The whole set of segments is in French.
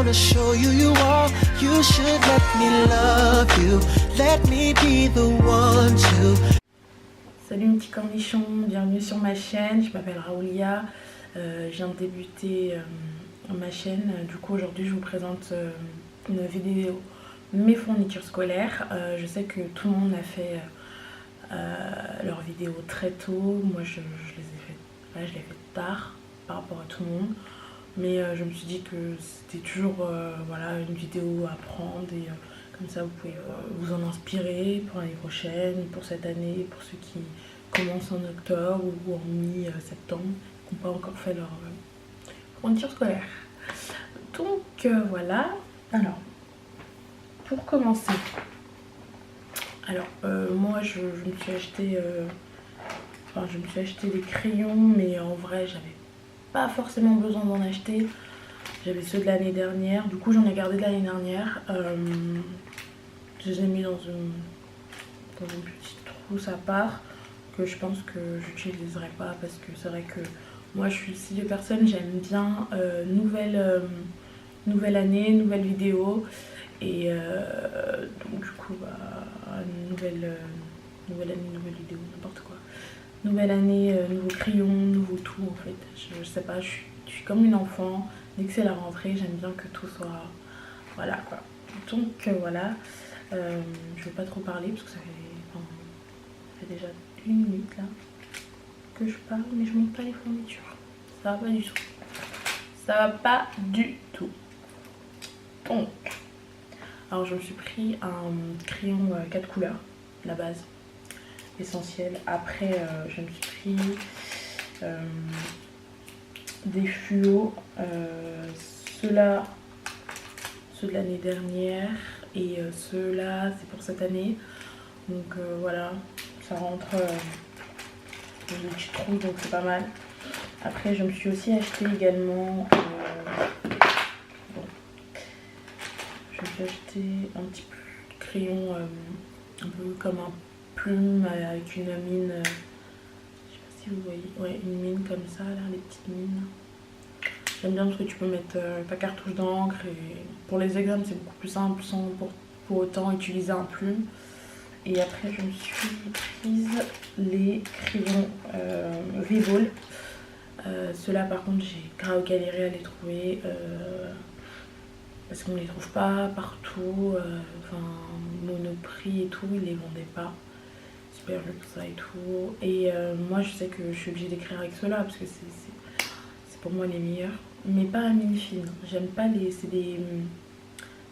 wanna show you you are. You should let me love you. Let me be the one to. Salut mes petits cornichons, bienvenue sur ma chaîne. Je m'appelle Raoulia. Je viens de débuter ma chaîne. Du coup aujourd'hui je vous présente une vidéo mes fournitures scolaires. Je sais que tout le monde a fait leurs vidéos très tôt. Moi je les ai fait, je l'ai fait tard par rapport à tout le monde. Mais je me suis dit que c'était toujours voilà, une vidéo à prendre et comme ça vous pouvez vous en inspirer pour l'année prochaine, pour cette année, pour ceux qui commencent en octobre ou en mi-septembre, qui n'ont pas encore fait leur fourniture scolaire. Donc voilà. Alors, pour commencer, alors moi je me suis acheté des crayons, mais en vrai j'avais pas forcément besoin d'en acheter. J'avais ceux de l'année dernière, du coup j'en ai gardé de l'année dernière. Je les ai mis dans une petite trousse à part que je pense que j'utiliserai pas parce que c'est vrai que moi je suis le style de personne, j'aime bien nouvelle année, nouvelle vidéo et donc du coup nouvelle année, nouvelle vidéo, n'importe quoi. Nouvelle année, nouveau crayon, nouveau tout en fait. Je sais pas, je suis comme une enfant. Dès que c'est la rentrée, j'aime bien que tout soit... Voilà quoi. Donc voilà. Je vais pas trop parler parce que ça fait déjà 1 minute là que je parle, mais je monte pas les fournitures. Ça va pas du tout. Ça va pas du tout. Donc, alors je me suis pris un crayon 4 couleurs, la base. Essentiel. Après je me suis pris des fluos, ceux de l'année dernière et ceux-là c'est pour cette année, donc voilà, ça rentre dans une petite trousse, donc c'est pas mal. Après je me suis aussi acheté également je me suis acheté un petit crayon un peu comme un plume avec une mine, je sais pas si vous voyez, ouais, une mine comme ça là, les petites mines. J'aime bien parce que tu peux mettre ta cartouche d'encre et pour les examens c'est beaucoup plus simple sans pour autant utiliser un plume. Et après je me suis prise les crayons V-Ball. Ceux-là par contre j'ai grave galéré à les trouver parce qu'on les trouve pas partout, enfin Monoprix et tout, ils les vendaient pas. Super luxe et tout. Et moi je sais que je suis obligée d'écrire avec ceux-là parce que c'est pour moi les meilleurs. Mais pas à mine fine. J'aime pas c'est des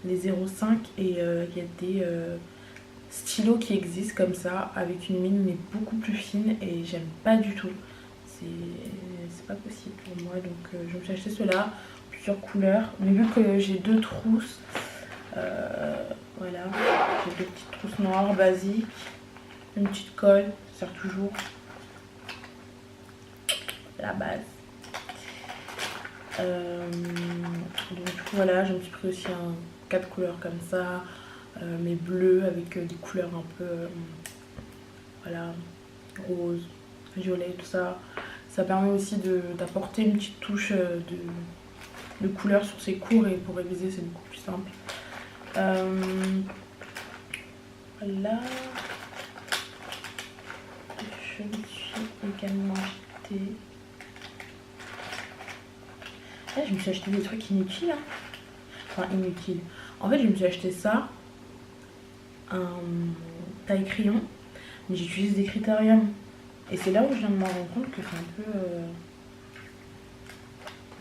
0,5 et il y a des stylos qui existent comme ça avec une mine mais beaucoup plus fine et j'aime pas du tout. C'est pas possible pour moi, donc je me suis acheté ceux-là, plusieurs couleurs. Mais vu que j'ai 2 trousses, voilà, j'ai 2 petites trousses noires basiques. Une petite colle, ça sert toujours. La base. Donc voilà, je me suis pris aussi un 4 couleurs comme ça. Mais bleu avec des couleurs un peu voilà, rose, violet, tout ça. Ça permet aussi d'apporter une petite touche de couleur sur ses cours et pour réviser c'est beaucoup plus simple. Voilà. Je me suis également acheté... Ah, je me suis acheté des trucs inutiles. Hein. Enfin, inutiles. En fait, je me suis acheté ça. Un taille crayon. Mais j'utilise des critériums. Et c'est là où je viens de me rendre compte que c'est un peu...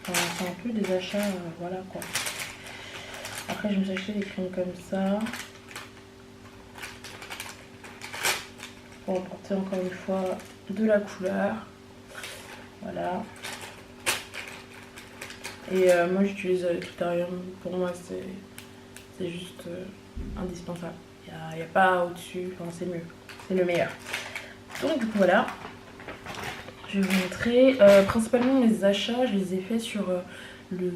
Enfin, c'est un peu des achats... voilà quoi. Après, je me suis acheté des crayons comme ça. Pour apporter encore une fois de la couleur. Voilà. Et moi j'utilise le critérium, pour moi c'est juste indispensable. Il n'y a pas au-dessus, enfin c'est mieux, c'est le meilleur. Donc du coup voilà, je vais vous montrer principalement mes achats, je les ai faits sur le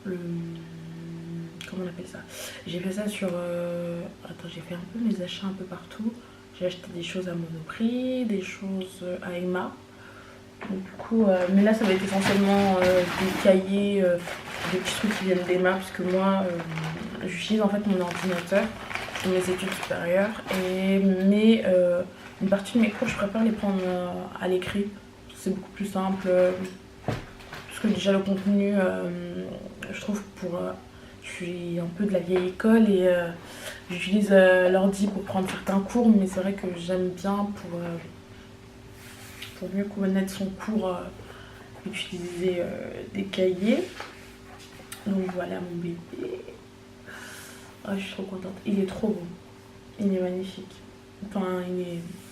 comment on appelle ça, j'ai fait ça sur attends, j'ai fait un peu mes achats un peu partout. J'ai acheté des choses à Monoprix, des choses à Emma. Donc, du coup, mais là ça va être essentiellement des cahiers des petits trucs qui viennent d'Emma, parce que moi, j'utilise en fait mon ordinateur pour mes études supérieures. Mais une partie de mes cours, je préfère les prendre à l'écrit. C'est beaucoup plus simple. Parce que déjà le contenu, je trouve je suis un peu de la vieille école et j'utilise l'ordi pour prendre certains cours, mais c'est vrai que j'aime bien pour mieux connaître son cours, utiliser des cahiers. Donc voilà mon bébé. Oh, je suis trop contente. Il est trop beau. Il est magnifique. Enfin,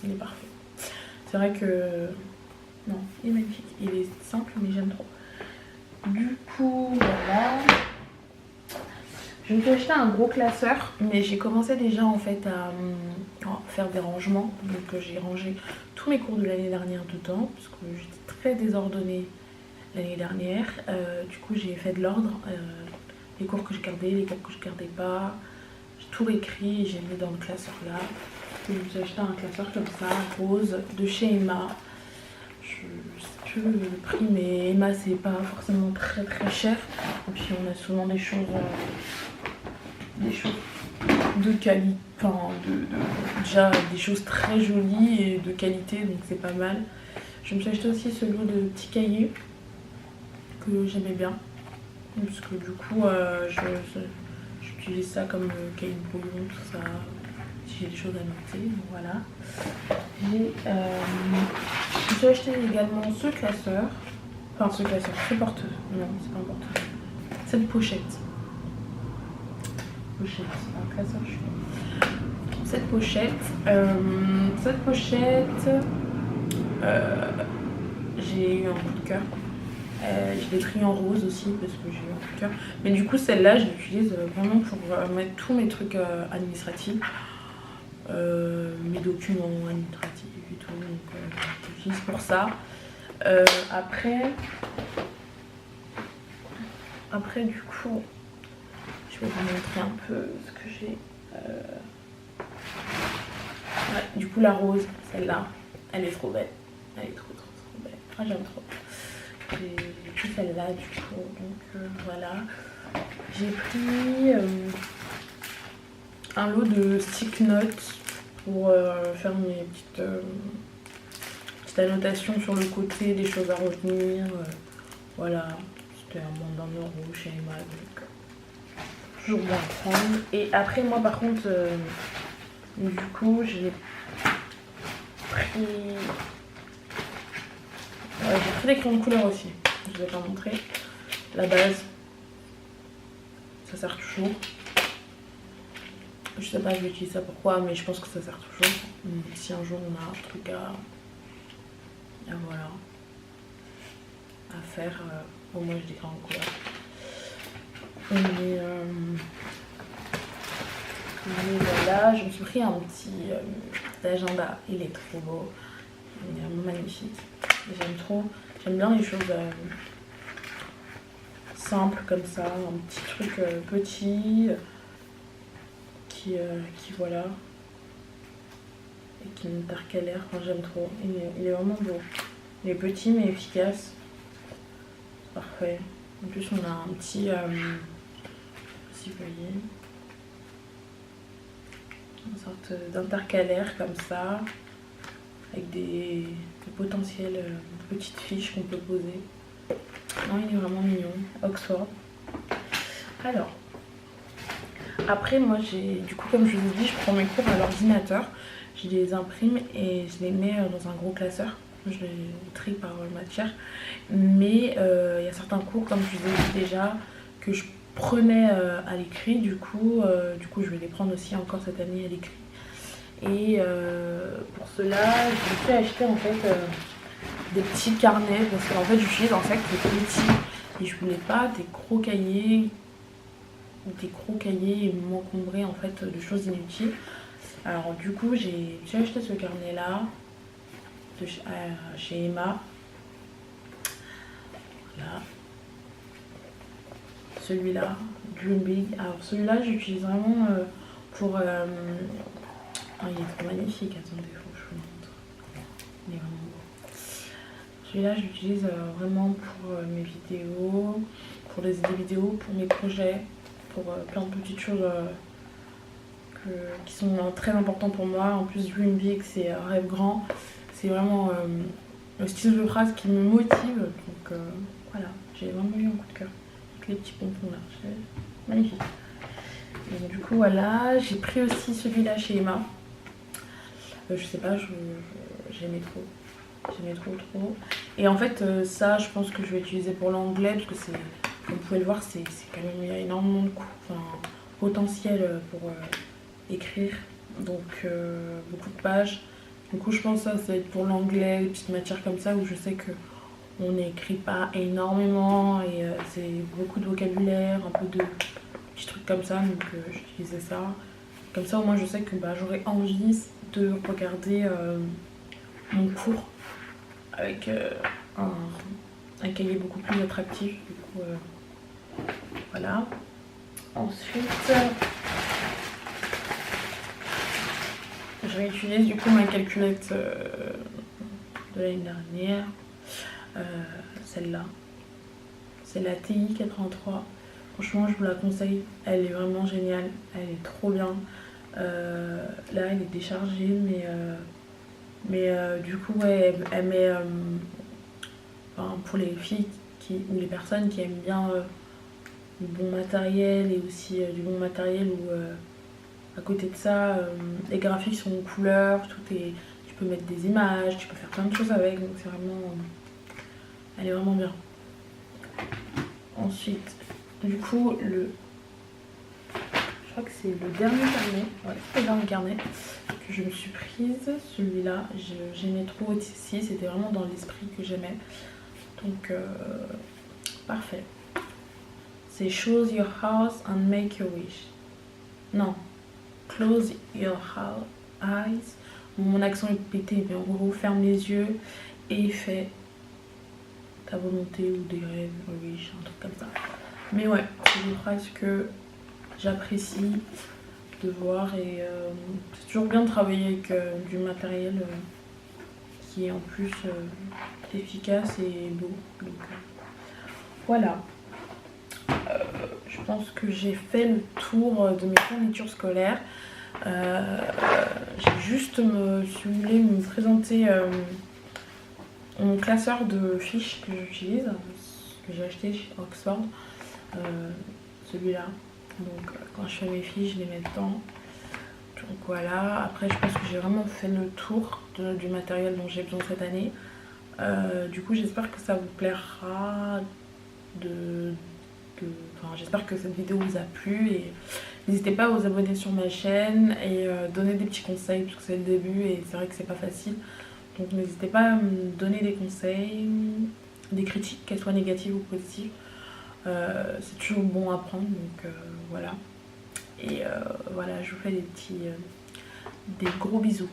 il est parfait. C'est vrai que... Non, il est magnifique. Il est simple, mais j'aime trop. Du coup, voilà. Je me suis acheté un gros classeur, mais j'ai commencé déjà en fait à faire des rangements. Donc j'ai rangé tous mes cours de l'année dernière dedans, parce que j'étais très désordonnée l'année dernière. Du coup, j'ai fait de l'ordre. Les cours que je gardais, les cours que je gardais pas. J'ai tout écrit et j'ai mis dans le classeur là. Je me suis acheté un classeur comme ça, rose, de chez Emma. Je sais plus le prix, mais Emma c'est pas forcément très très cher. Et puis on a souvent des choses de qualité, enfin déjà des choses très jolies et de qualité, donc c'est pas mal. Je me suis acheté aussi ce lot de petits cahiers que j'aimais bien, parce que du coup j'utilise ça comme cahier de brouillon, tout ça, si j'ai des choses à noter, donc voilà. Je me suis acheté également ce classeur, ce porte, non c'est pas un porte, cette pochette, un classeur cheveux. Cette pochette, j'ai eu un coup de cœur. Je l'ai pris en rose aussi parce que j'ai eu un coup de cœur. Mais du coup celle-là je l'utilise vraiment pour mettre tous mes trucs administratifs, mes documents administratifs et tout. Donc j'utilise pour ça. Après du coup, je vais vous montrer un peu ce que j'ai. Ouais, du coup la rose, celle-là, elle est trop belle. Elle est trop belle. Ah, j'aime trop. J'ai pris celle-là du coup, donc voilà. J'ai pris un lot de stick notes pour faire mes petites annotations sur le côté, des choses à retenir. Voilà, c'était à moins d'1 € chez Emma, donc toujours bon à prendre. Et après moi par contre, du coup j'ai pris des crayons de couleur aussi, je vais pas montrer. La base, ça sert toujours. Je sais pas, je vais utiliser ça pourquoi, mais je pense que ça sert toujours. Si un jour on a un truc voilà, à faire, au moins je décris en couleur. Mais voilà, je me suis pris un petit agenda, il est trop beau, il est vraiment magnifique. J'aime trop, j'aime bien les choses simples comme ça, un petit truc petit qui voilà, et qui m'intercalaire, enfin, j'aime trop, il est vraiment beau. Il est petit mais efficace, c'est parfait. En plus on a un petit, si vous voyez, une sorte d'intercalaire comme ça, avec des potentielles petites fiches qu'on peut poser. Non, il est vraiment mignon, Oxford. Alors, après moi du coup comme je vous ai dit, je prends mes cours à l'ordinateur, je les imprime et je les mets dans un gros classeur. Je les trie par matière, mais il y a certains cours, comme je vous ai dit déjà, que je prenais à l'écrit, du coup je vais les prendre aussi encore cette année à l'écrit. Et pour cela, je me suis acheté en fait des petits carnets, parce qu'en fait j'utilise en fait des petits, et je voulais pas des gros cahiers et m'encombrer en fait de choses inutiles. Alors du coup j'ai acheté ce carnet là chez Emma. Voilà. Celui-là, Dream Big. Alors celui-là j'utilise vraiment pour... Oh, il est trop magnifique, attendez, faut que je vous montre. Il est vraiment beau. Celui-là j'utilise vraiment pour mes vidéos, pour des idées vidéo, pour mes projets, pour plein de petites choses qui sont très importantes pour moi. En plus, vu une vie que c'est un rêve grand, c'est vraiment le style de phrase qui me motive. Donc voilà, j'ai vraiment eu un coup de cœur avec les petits pompons là, c'est magnifique. Donc, du coup voilà, j'ai pris aussi celui-là chez Emma. Je sais pas, j'aimais trop. Et en fait ça je pense que je vais utiliser pour l'anglais parce que c'est, comme vous pouvez le voir, c'est quand même, il y a énormément de potentiel pour écrire, donc beaucoup de pages. Du coup je pense que ça va être pour l'anglais, des petites matières comme ça où je sais que on n'écrit pas énormément et c'est beaucoup de vocabulaire, un peu de petits trucs comme ça, donc j'utilisais ça. Comme ça au moins je sais que j'aurai envie de regarder mon cours avec un cahier beaucoup plus attractif. Du coup voilà. Ensuite je réutilise du coup ma calculette de l'année dernière, celle-là. C'est la TI 83. Franchement je vous la conseille, elle est vraiment géniale, elle est trop bien. Là elle est déchargée mais du coup ouais, elle met pour les filles ou les personnes qui aiment bien du bon matériel et aussi du bon matériel où à côté de ça les graphiques sont en couleur, tout est, tu peux mettre des images, tu peux faire plein de choses avec, donc c'est vraiment elle est vraiment bien. Ensuite du coup je crois que c'est le dernier carnet, ouais, c'est le dernier carnet que je me suis prise. Celui-là, j'aimais trop aussi, c'était vraiment dans l'esprit que j'aimais. Donc, parfait. C'est Choose your house and make your wish. Non, close your eyes. Mon accent est pété, mais en gros, ferme les yeux et fais ta volonté ou des rêves, wish, un truc comme ça. Mais ouais, c'est des phrases que j'apprécie de voir et c'est toujours bien de travailler avec du matériel qui est en plus efficace et beau. Donc voilà, je pense que j'ai fait le tour de mes fournitures scolaires. J'ai juste voulu me présenter mon classeur de fiches que j'utilise, que j'ai acheté chez Oxford, celui-là. Donc quand je fais mes fiches, je les mets dedans. Donc voilà, après je pense que j'ai vraiment fait le tour du matériel dont j'ai besoin cette année. Du coup j'espère que ça vous plaira, j'espère que cette vidéo vous a plu et n'hésitez pas à vous abonner sur ma chaîne et donner des petits conseils parce que c'est le début et c'est vrai que c'est pas facile. Donc n'hésitez pas à me donner des conseils, des critiques, qu'elles soient négatives ou positives. C'est toujours bon à prendre, donc voilà. Et voilà, je vous fais des gros bisous.